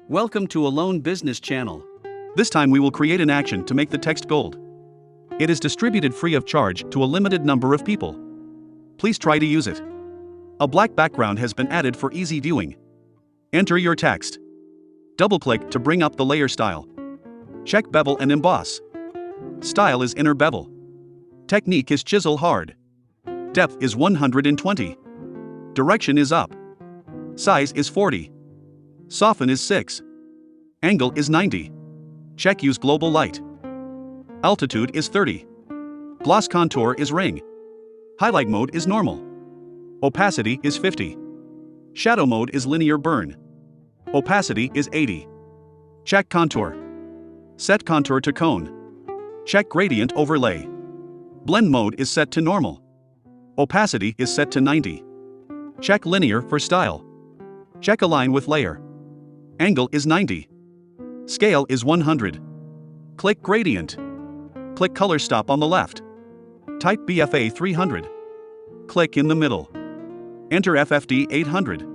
Welcome to Alone Business Channel. This time we will create an action to make the text gold. It is distributed free of charge to a limited number of people. Please try to use it. A black background has been added for easy viewing. Enter your text. Double-click to bring up the layer style. Check bevel and emboss. Style is inner bevel. Technique is chisel hard. Depth is 120. Direction is up. Size is 40. Soften is 6. Angle is 90. Check use global light. Altitude is 30. Gloss contour is ring. Highlight mode is normal. Opacity is 50. Shadow mode is linear burn. Opacity is 80. Check contour. Set contour to cone. Check gradient overlay. Blend mode is set to normal. Opacity is set to 90. Check linear for style. Check align with layer. Angle is 90. Scale is 100. Click gradient. Click color stop on the left. Type BFA 300. Click in the middle. Enter FFD 800.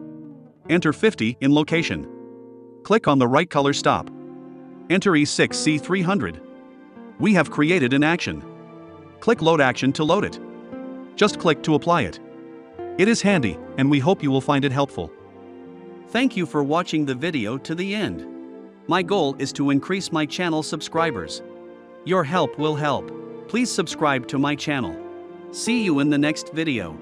Enter 50 in location. Click on the right color stop. Enter E6C 300. We have created an action. Click load action to load it. Just click to apply it. It is handy, and we hope you will find it helpful. Thank you for watching the video to the end. My goal is to increase my channel subscribers. Your help will help. Please subscribe to my channel. See you in the next video.